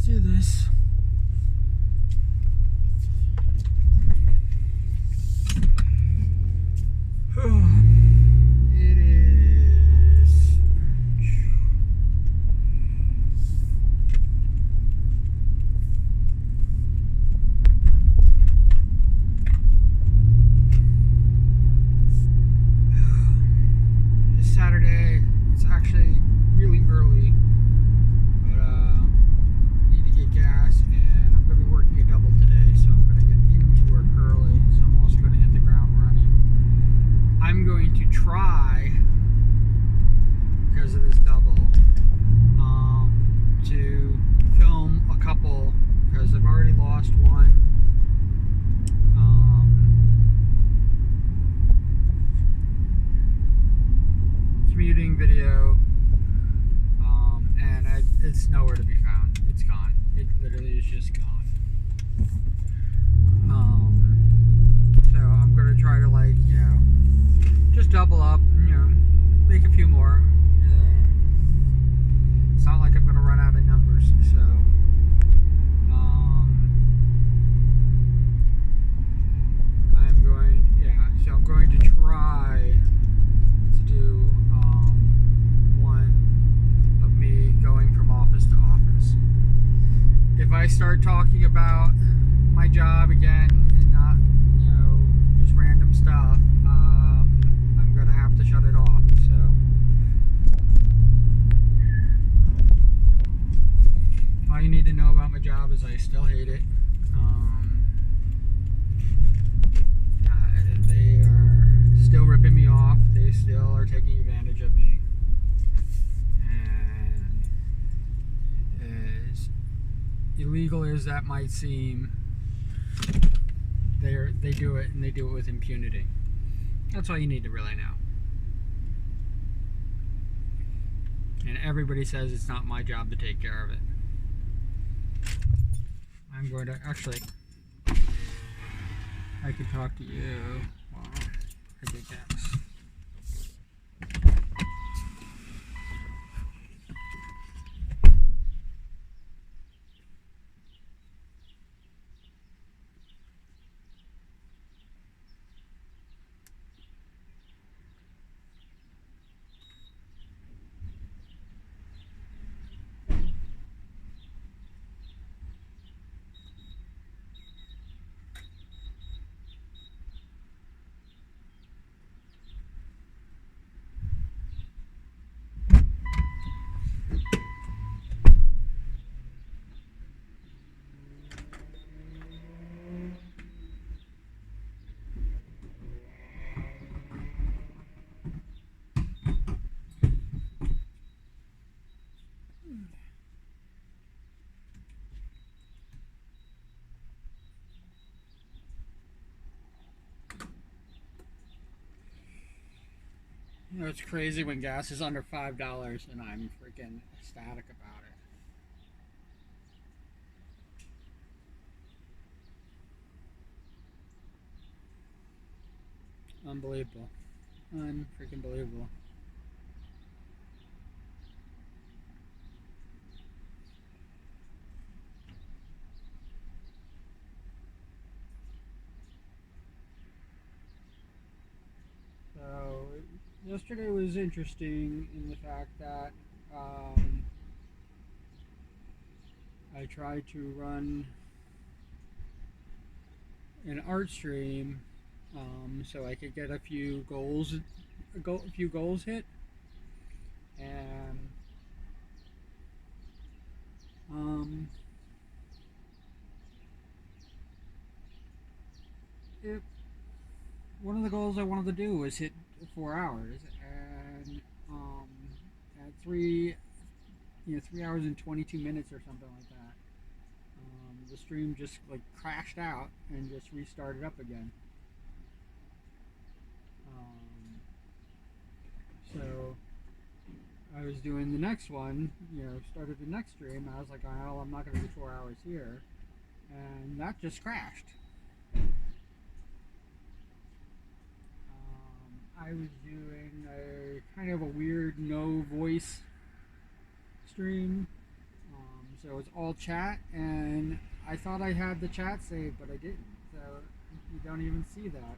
do this. It is Saturday. It's actually really early, but I need to get gas, and I'm going to be working a double today, so I'm going to get into work early. So I'm also going to hit the ground running. I'm going to try, because of this double, to film a couple, because I've already lost one. Commuting video, and it's nowhere to be found. It's gone. It literally is just gone. So I'm gonna try to, like, just double up, make a few more. It's not like I'm gonna run out of numbers, so I'm going to try to do one of me going from office to office. If I start talking about my job again and not, just random stuff, I'm gonna have to shut it off. So all you need to know about my job is I still hate it. They are still ripping me off. They still are taking advantage of me. And as illegal as that might seem, they do it, and they do it with impunity. That's all you need to really know. And everybody says it's not my job to take care of it. I'm going to actually, I could talk to you while I get gas. It's crazy when gas is under $5 and I'm freaking ecstatic about it. Unbelievable. Unfreaking believable. So yesterday was interesting in the fact that I tried to run an art stream so I could get a few goals hit, and one of the goals I wanted to do was hit 4 hours, and at 3 hours and 22 minutes or something like that, the stream just like crashed out and just restarted up again. So I was doing the next one, started the next stream. I was like, oh, I'm not going to do 4 hours here, and that just crashed. I was doing a kind of a weird no voice stream, So it's all chat, and I thought I had the chat saved, but I didn't. So you don't even see that.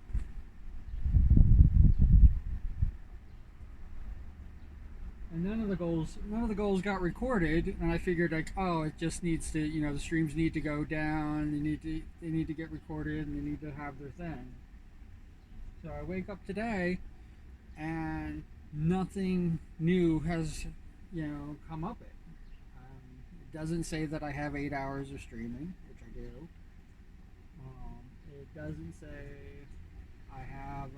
And none of the goals got recorded, and I figured like, oh, it just needs to, the streams need to go down, they need to get recorded, and they need to have their thing. So I wake up today, and nothing new has, come up it. It doesn't say that I have 8 hours of streaming, which I do. It doesn't say I have.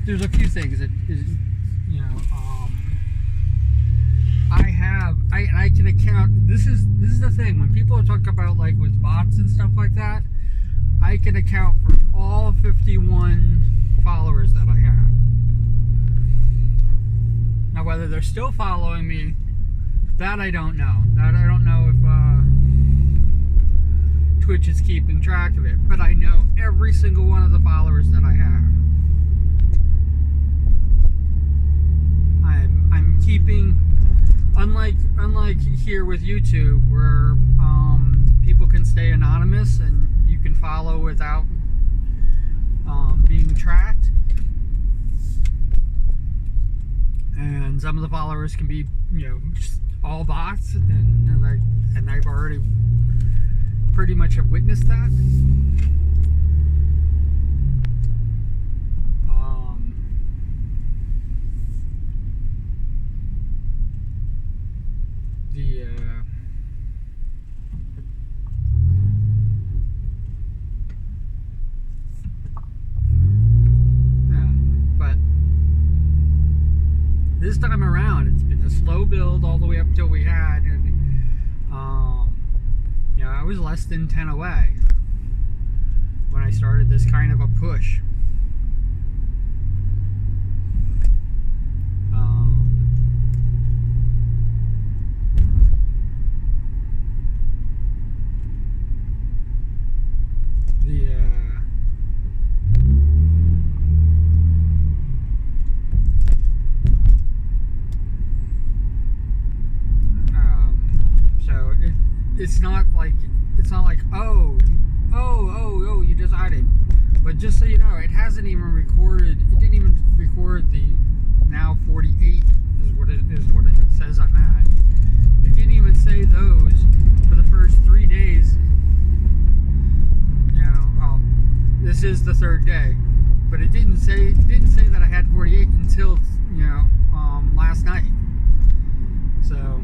There's a few things that is, I can account. This is the thing when people talk about like with bots and stuff like that. I can account for all 51 followers that I have. Now whether they're still following me, that I don't know. That I don't know if Twitch is keeping track of it, but I know every single one of the followers that I have. I'm keeping, unlike here with YouTube, where people can stay anonymous and you can follow without being tracked, and some of the followers can be just all bots, and I've already pretty much have witnessed that. But this time around, it's been a slow build all the way up till we had, and I was less than 10 away when I started this kind of a push. It's not like oh you decided, but just so you know, it hasn't even recorded. It didn't even record the now 48 is what it says I'm at. It didn't even say those for the first 3 days. This is the third day, but it didn't say that I had 48 until last night. So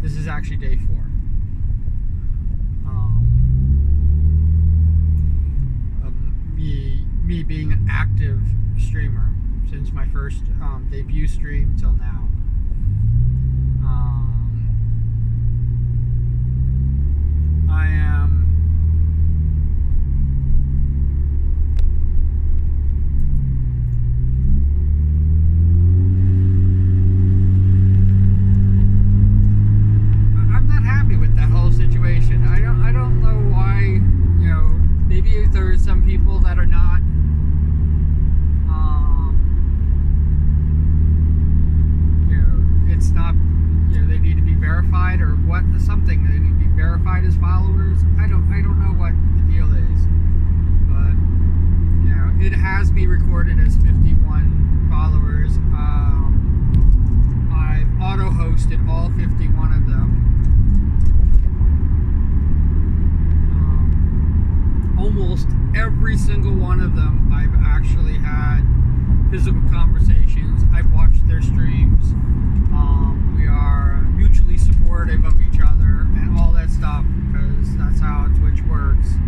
this is actually day 4. Me being an active streamer since my first debut stream till now. I am situation. I don't know why, maybe there's some people that are not it's not, they need to be verified or what, something, they need to be verified as followers. I don't know what the deal is, but it has me recorded as 51 followers. I've auto hosted all 51 of them. Almost every single one of them I've actually had physical conversations. I've watched their streams. We are mutually supportive of each other and all that stuff, because that's how Twitch works.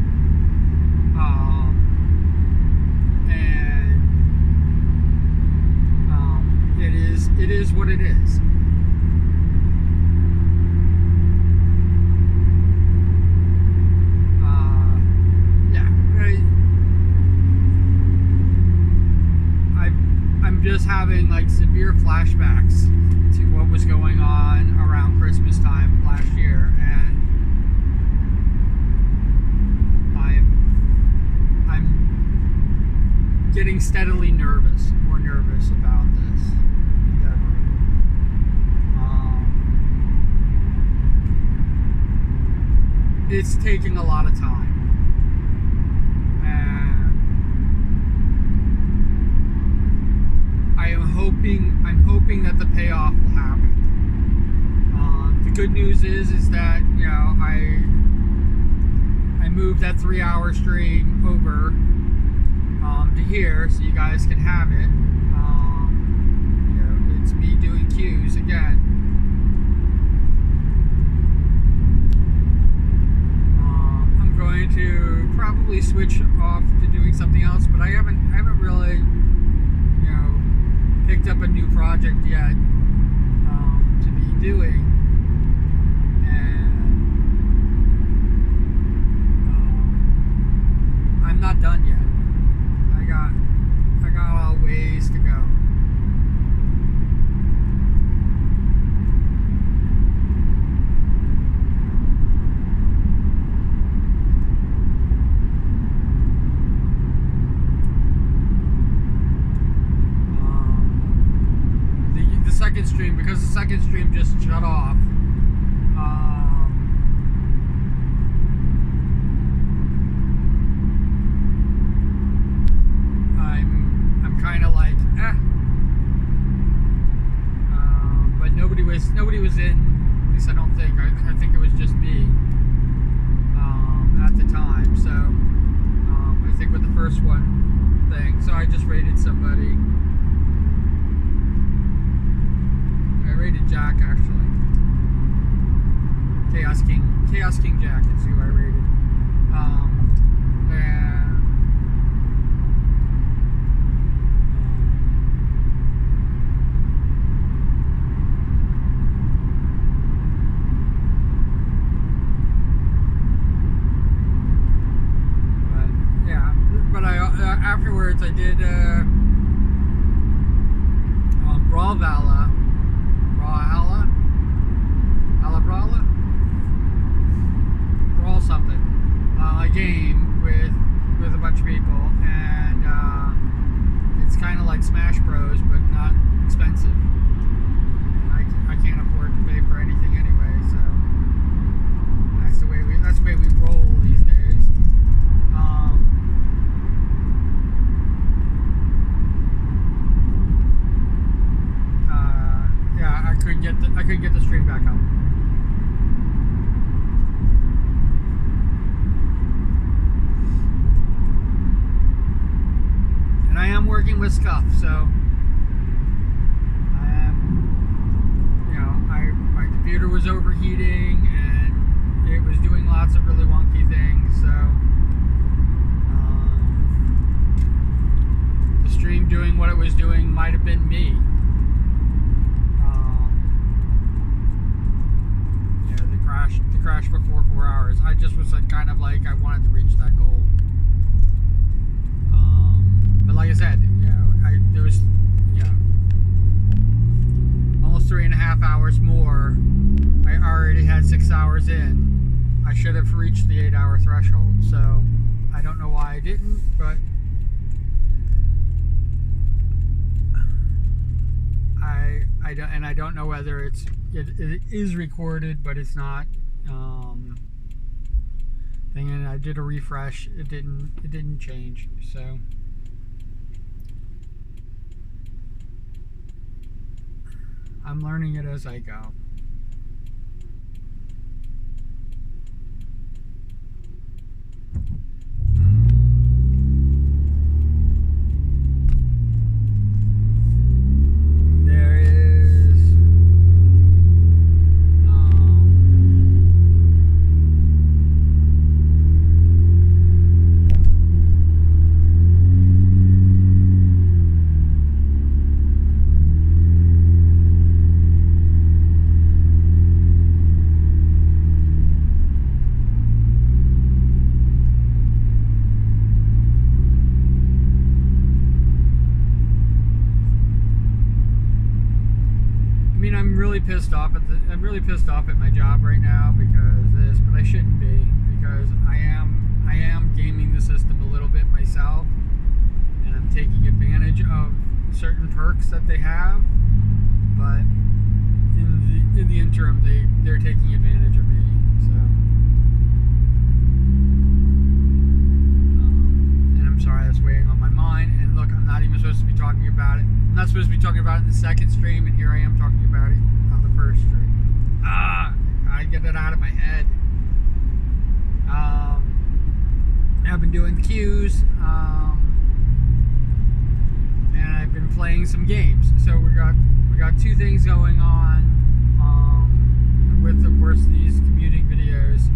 it is. I'm just having like severe flashbacks to what was going on around Christmas time last year, and I'm getting steadily more nervous about this endeavor. It's taking a lot of time. I'm hoping that the payoff will happen. The good news is that, you know, I moved that 3-hour stream over to here, so you guys can have it. You know, it's me doing cues again. I'm going to probably switch off to doing something else, but I haven't really, you know, picked up a new project yet to be doing, and I'm not done yet. I got a ways to go. Because the second stream just shut off. I'm kind of like, but nobody was in. At least I don't think. I think it was just me at the time. So I think with the first one thing. So I just rated somebody. Rated Jack, actually. Chaos King Jack is who I rated. But afterwards I did Brawlhalla something, a game with a bunch of people, and it's kind of like Smash Bros, but not expensive. And I can't afford to pay for anything anyway, so that's the way we roll these days. Yeah, I could get the stream back up. And I am working with Scuff, so I am, you know, my computer was overheating and it was doing lots of really wonky things, so the stream doing what it was doing might have been me. The crash before 4 hours. I just was like, kind of like, I wanted to reach that goal. But like I said, you know, there was, you know, almost 3.5 hours more. I already had 6 hours in. I should have reached the 8-hour threshold. So I don't know why I didn't, but I don't know whether it is recorded, but it's not. Thing, and I did a refresh. It didn't change. So I'm learning it as I go. I'm really pissed off at my job right now because of this, but I shouldn't be, because I am gaming the system a little bit myself, and I'm taking advantage of certain perks that they have, but in the interim they're taking advantage of me. So and I'm sorry, that's weighing on my mind. And look, I'm not even supposed to be talking about it. I'm not supposed to be talking about it in the second stream, and here I am talking about it on the first stream. I get it out of my head. I've been doing the queues, and I've been playing some games. So we got two things going on, with, of course, these commuting videos.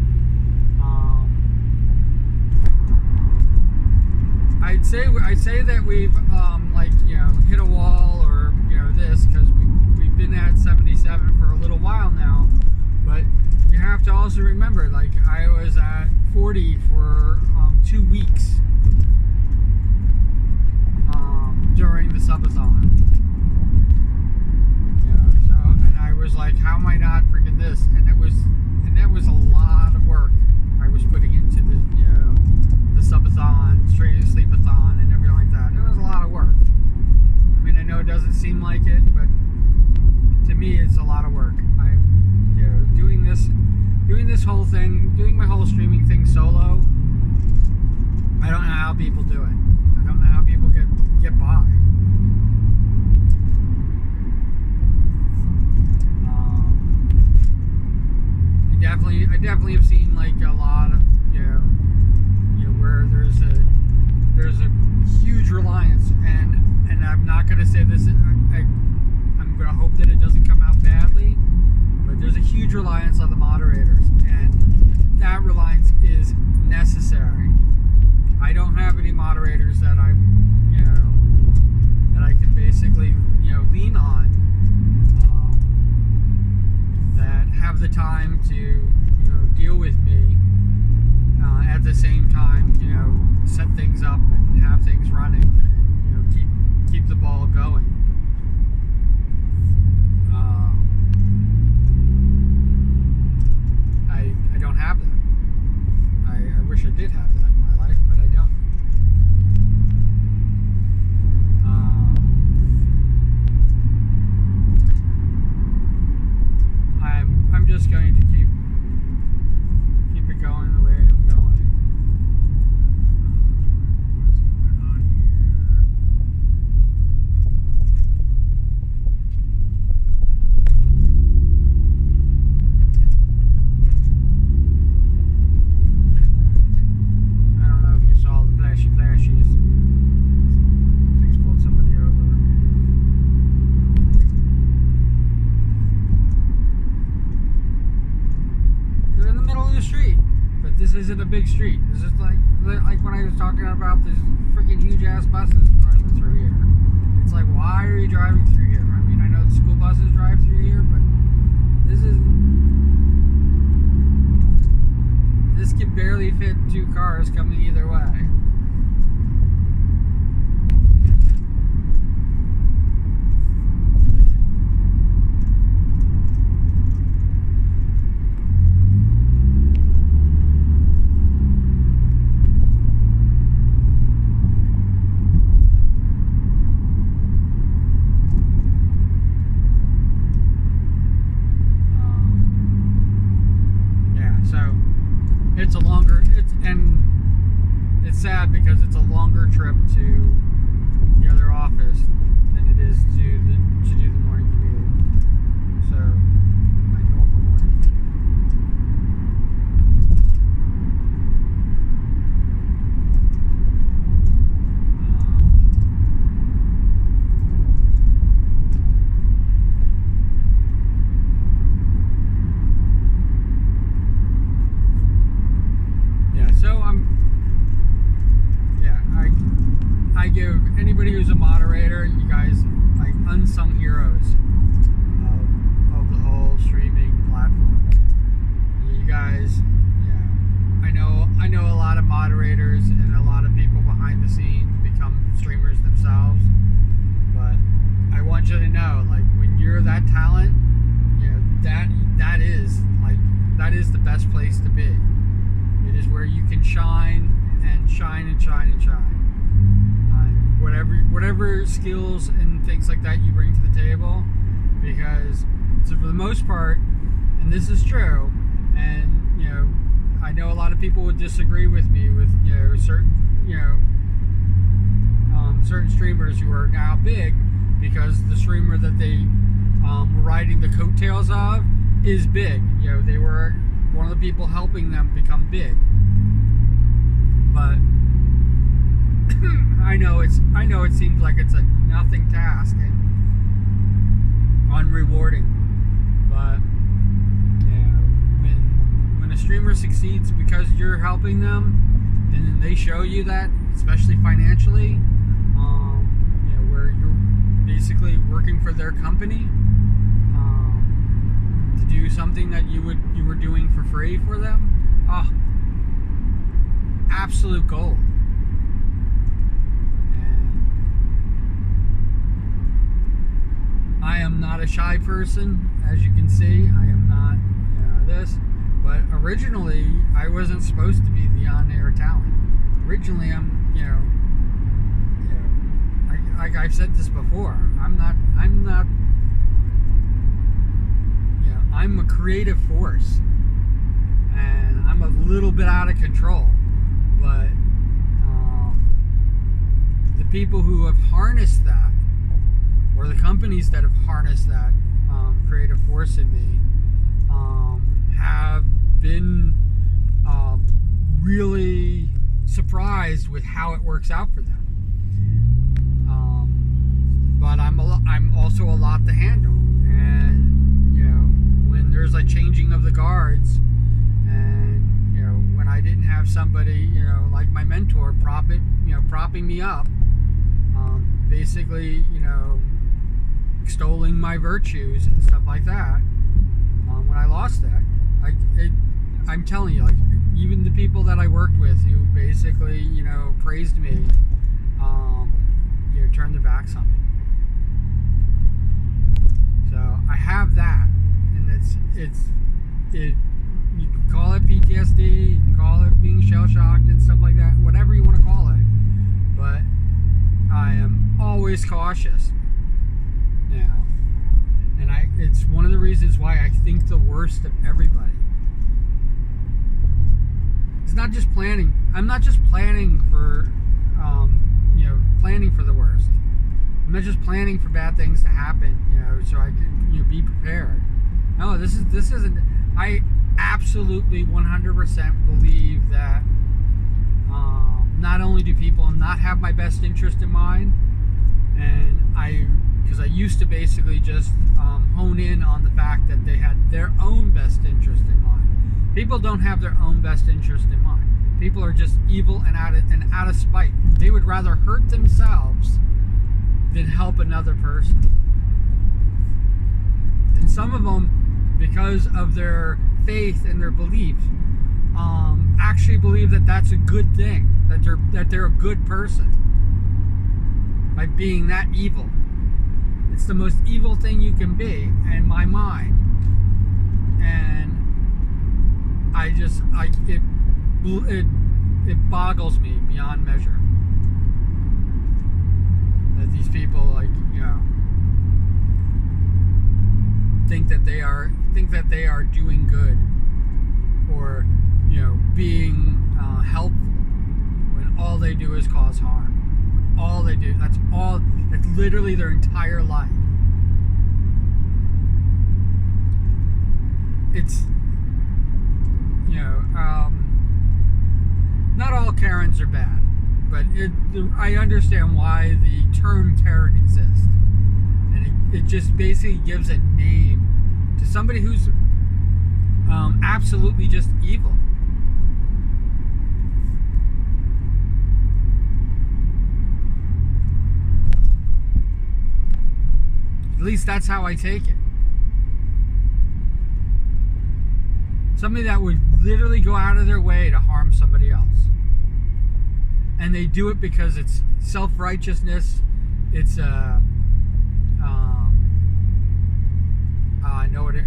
I'd say that we've like, you know, hit a wall, or, you know, this, because we've been at 77 for a little while now, but you have to also remember, like, I was at 40 for 2 weeks during the subathon. Yeah, so, and I was like, how am I not freaking this? And that was a lot of work I was putting into the, you know, the subathon, straight sleepathon, and everything like that. It was a lot of work. I mean, I know it doesn't seem like it, but to me, it's a lot of work. I'm, you know, doing this whole thing, doing my whole streaming thing solo. I don't know how people do it. I don't know how people get by. I definitely have seen, like, a lot of, you know, where there's a huge reliance, and I'm not gonna say this. I'm gonna hope that it doesn't come out badly, but there's a huge reliance on the moderators, and that reliance is necessary. I don't have any moderators that I can basically, you know, lean on, that have the time to, you know, deal with me, at the same time, you know, set things up and have things running, and, you know, keep the ball going. I don't have that. I wish I did have that in my life, but I don't. I'm just going to keep it going the way I'm going. What's going on here? I don't know if you saw the flashies. Things pulled somebody over. They're in the middle of the street, but this isn't a big street. This is like when I was talking about this freaking huge ass buses driving through here. It's like, why are you driving through here? I mean, I know the school buses drive through here, but this can barely fit 2 cars coming either way. It's sad because it's a longer trip to the other office than it is to do the morning commute. So my normal morning commute. I give anybody who's a moderator, you guys, like, unsung heroes of the whole streaming platform. You guys, yeah, I know a lot of moderators and a lot of people behind the scenes become streamers themselves, but I want you to know, like, when you're that talent, shine and shine. Whatever skills and things like that you bring to the table, because for the most part, and this is true, and I know a lot of people would disagree with me with certain streamers who are now big, because the streamer that they were riding the coattails of is big. They were one of the people helping them become big. But I know it seems like it's a nothing task and unrewarding. But when a streamer succeeds because you're helping them, and then they show you that, especially financially, where you're basically working for their company to do something that you were doing for free for them. Absolute gold. I am not a shy person, as you can see. I am not this, but originally I wasn't supposed to be the on-air talent. Originally, like I've said this before, I'm a creative force, and I'm a little bit out of control. But the people who have harnessed that, or the companies that have harnessed that creative force in me, have been really surprised with how it works out for them. But I'm also a lot to handle, and when there's a changing of the guards, and when I didn't have somebody like my mentor propping me up, basically extolling my virtues and stuff like that, when I lost that, I'm telling you, like, even the people that I worked with who basically praised me, turned their backs on me. So I have that, and you can call it PTSD, you can call it being shell-shocked and stuff like that, whatever you want to call it, but I am always cautious now, and it's one of the reasons why I think the worst of everybody. It's not just planning. I'm not just planning for planning for the worst. I'm not just planning for bad things to happen, so I can be prepared. No, this isn't. I absolutely 100% believe that not only do people not have my best interest in mind, and because I used to basically just hone in on the fact that they had their own best interest in mind. People don't have their own best interest in mind. People are just evil and out of spite. They would rather hurt themselves than help another person. And some of them, because of their faith and their belief, actually believe that that's a good thing, that they're a good person by being that evil. It's the most evil thing you can be in my mind, and it boggles me beyond measure that these people think that they are doing good, or being helpful, when all they do is cause harm. All they do, that's literally their entire life. It's not all Karens are bad, but I understand why the term Karen exists, and it just basically gives a name to somebody who's absolutely just evil. At least that's how I take it. Somebody that would literally go out of their way to harm somebody else. And they do it because it's self-righteousness. It's I know it.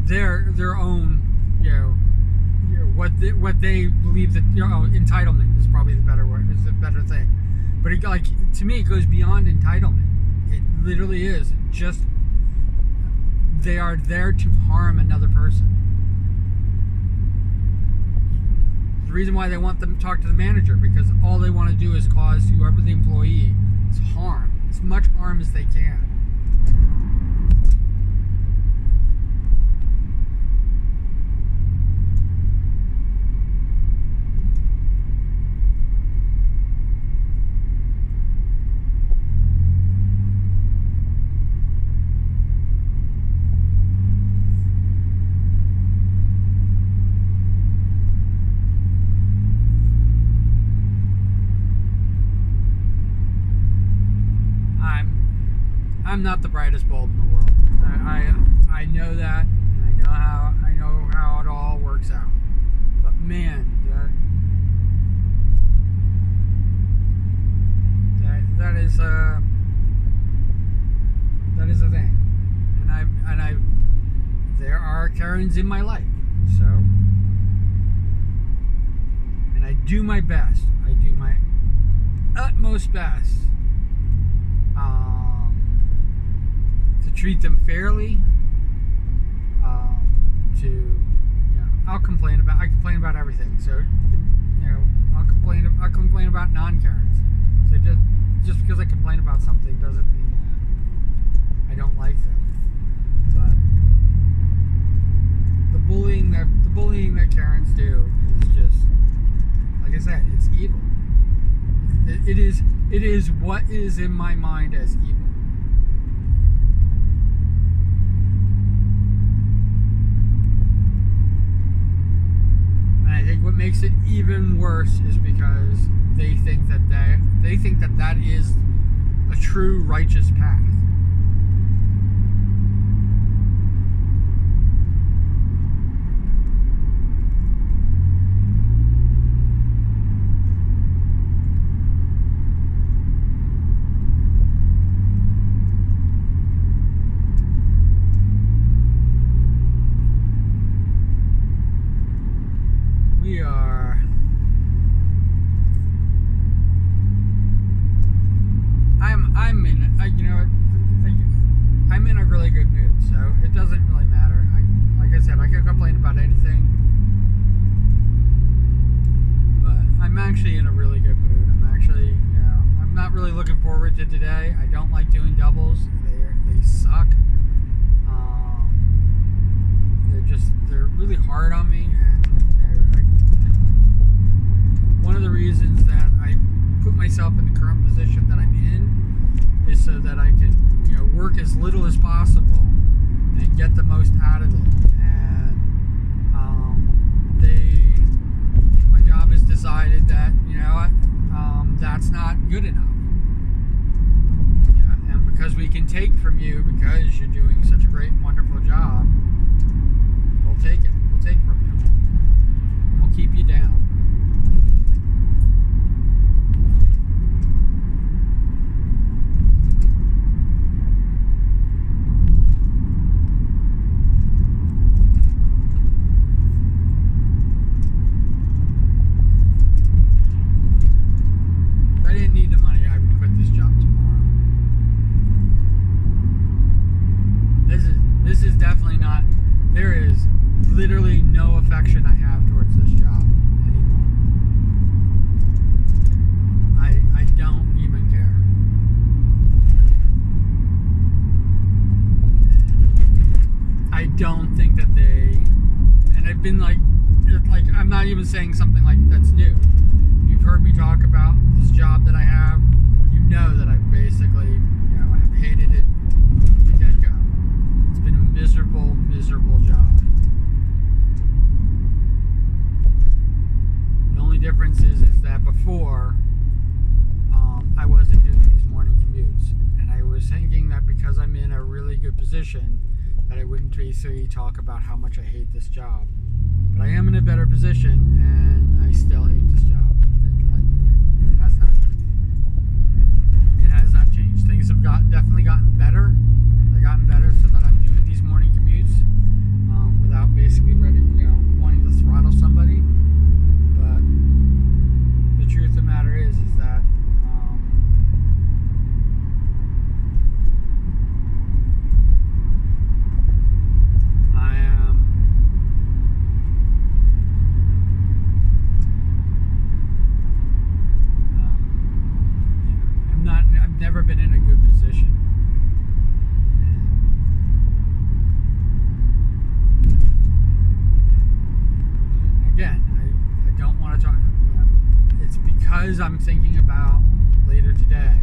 Their own what they believe that, entitlement is probably the better word, is the better thing. But to me, it goes beyond entitlement. It literally is just they are there to harm another person. The reason why they want them to talk to the manager, because all they want to do is cause whoever the employee is harm, as much harm as they can. I'm not the brightest bulb in the world. I know that, and I know how it all works out. But man, that is a thing. And there are Karens in my life. So, and I do my best. I do my utmost best. To treat them fairly, I complain about everything. So, I'll complain about non-Karens. So just because I complain about something doesn't mean that I don't like them. But the bullying that Karens do is just, like I said, it's evil. It is what is in my mind as evil. I think what makes it even worse is because they think that is a true righteous path. I'm in a really good mood, so it doesn't really matter. Like I said, I can complain about anything, but I'm actually in a really good mood. I'm not really looking forward to today. I don't like doing doubles. They suck. They're really hard on me, and one of the reasons that I put myself in the current position that I'm in is so that I can, work as little as possible and get the most out of it. And my job has decided that, that's not good enough. Yeah, and because we can take from you because you're doing such a great and wonderful job, we'll take it. We'll take from you. And we'll keep you down. This is definitely not, there is literally no affection I have towards this job anymore. I don't even care. I don't think that and I've been like, I'm not even saying something like that's new. You've heard me talk about this job that I have. You know that I've basically, I've hated it from the get-go. It's been a miserable job. The only difference is that before, I wasn't doing these morning commutes. And I was thinking that because I'm in a really good position, that I wouldn't basically talk about how much I hate this job. But I am in a better position, and I still hate this job. It has not changed. Things have definitely gotten better. They've gotten better so that I'm doing these morning commutes without basically wanting to throttle somebody. been in a good position. And again, I don't want to talk. It's because I'm thinking about later today.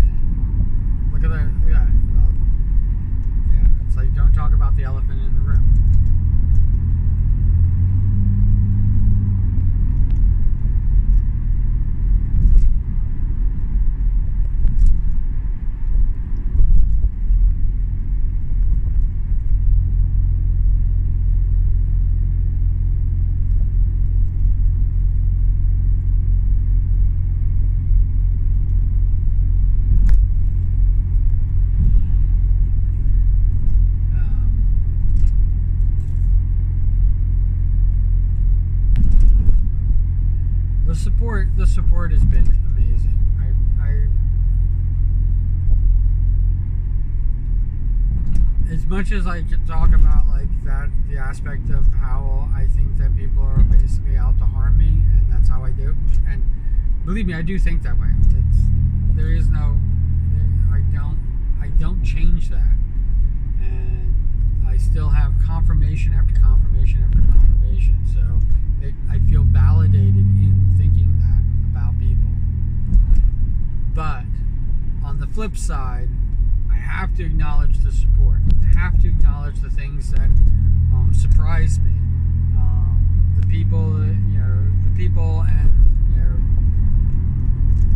And look at that. Yeah, it's like don't talk about the elephant in the room. The support has been amazing. As much as I could talk about like that, the aspect of how I think that people are basically out to harm me, and that's how I do. And believe me, I do think that way. There is no, I don't change that, and I still have confirmation after confirmation after confirmation. So I feel validated in thinking that about people. But on the flip side, I have to acknowledge the support. I have to acknowledge the things that surprise me. The people, the people and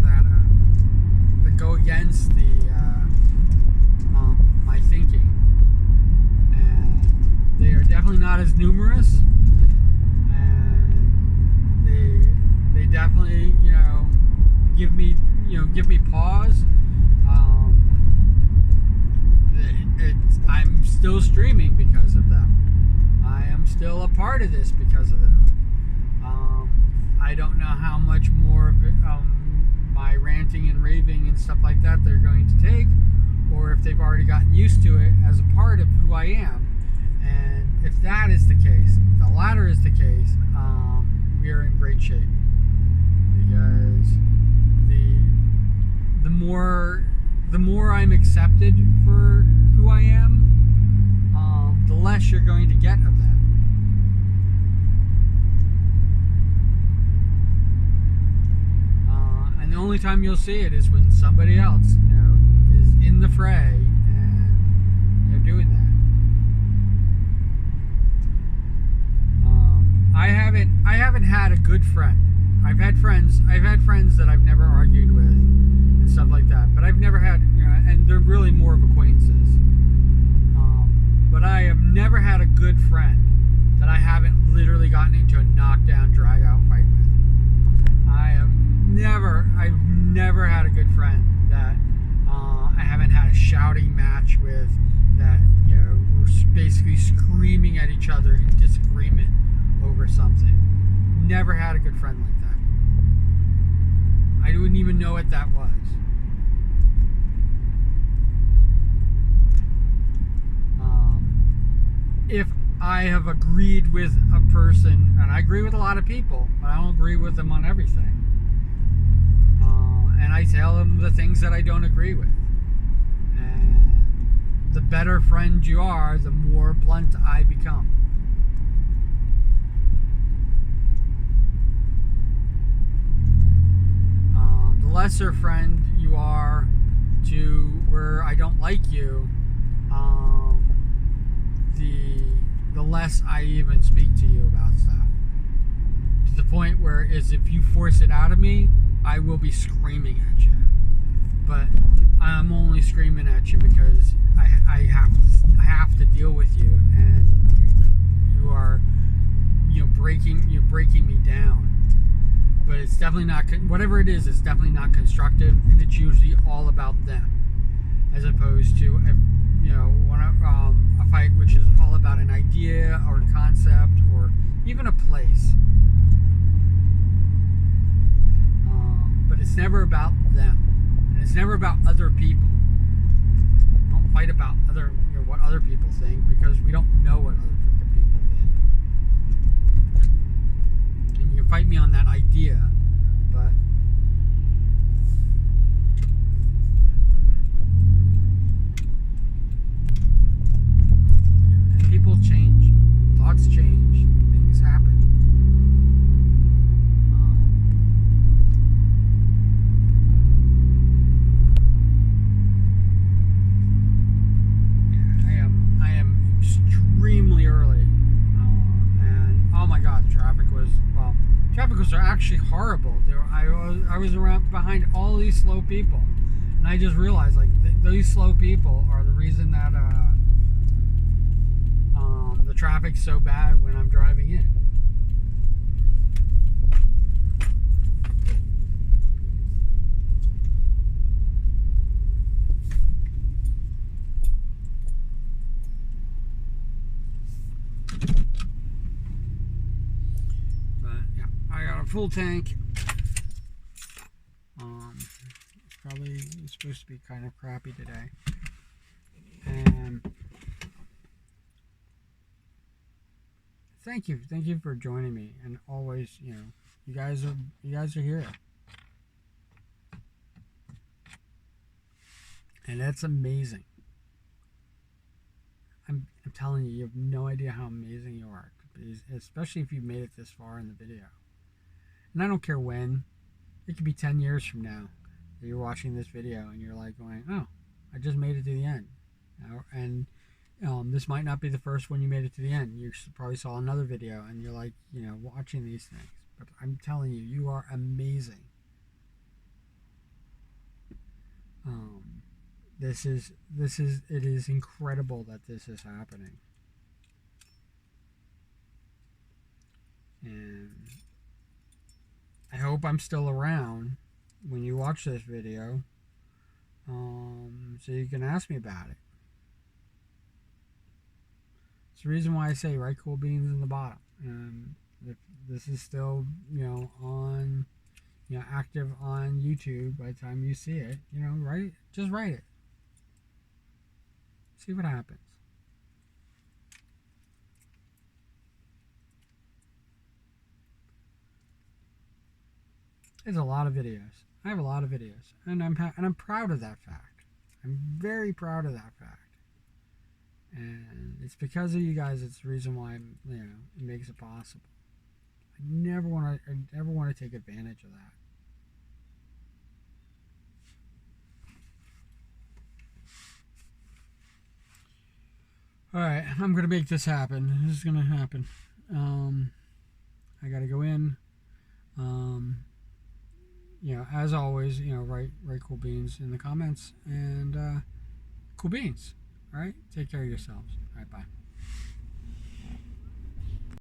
that go against my thinking, and they are definitely not as numerous. They definitely, give me pause. I'm still streaming because of them. I am still a part of this because of them. I don't know how much more of it, my ranting and raving and stuff like that they're going to take, or if they've already gotten used to it as a part of who I am. And if that is the case, if the latter is the case, we are in great shape, because the more I'm accepted for who I am, the less you're going to get of that. And the only time you'll see it is when somebody else, is in the fray and doing that. I haven't had a good friend. I've had friends that I've never argued with and stuff like that, but I've never had, and they're really more of acquaintances. But I have never had a good friend that I haven't literally gotten into a knockdown, drag out fight with. I've never had a good friend that I haven't had a shouting match with, that we're basically screaming at each other in disagreement over something. Never had a good friend like that. I wouldn't even know what that was. If I have agreed with a person, and I agree with a lot of people, but I don't agree with them on everything. And I tell them the things that I don't agree with. And the better friend you are, the more blunt I become. The lesser friend you are to where I don't like you, the less I even speak to you about stuff. To the point where if you force it out of me, I will be screaming at you. But I'm only screaming at you because I have to deal with you, and you are breaking me down. But it's definitely not, whatever it is, it's definitely not constructive, and it's usually all about them, as opposed to a fight which is all about an idea or a concept or even a place. But it's never about them, and it's never about other people. Don't fight about what other people think, because we don't know what other people think. And you can fight me on that idea, but are actually horrible. I was around behind all these slow people, and I just realized like these slow people are the reason that the traffic's so bad when I'm driving in. I got a full tank. It's probably supposed to be kind of crappy today. And thank you for joining me. And always, you guys are here. And that's amazing. I'm telling you, you have no idea how amazing you are, especially if you've made it this far in the video. And I don't care when. It could be 10 years from now that you're watching this video and you're like going, oh, I just made it to the end. And this might not be the first one you made it to the end. You probably saw another video and you're like, watching these things. But I'm telling you, you are amazing. It is incredible that this is happening. And I hope I'm still around when you watch this video, so you can ask me about it. It's the reason why I say write cool beans in the bottom. And if this is still, on, active on YouTube by the time you see it, just write it. See what happens. It's a lot of videos. I have a lot of videos, and I'm proud of that fact. I'm very proud of that fact. And it's because of you guys. It's the reason why it makes it possible. I never want to take advantage of that. All right, I'm gonna make this happen. This is gonna happen. I gotta go in. As always, write cool beans in the comments, and cool beans. All right, take care of yourselves. All right, bye.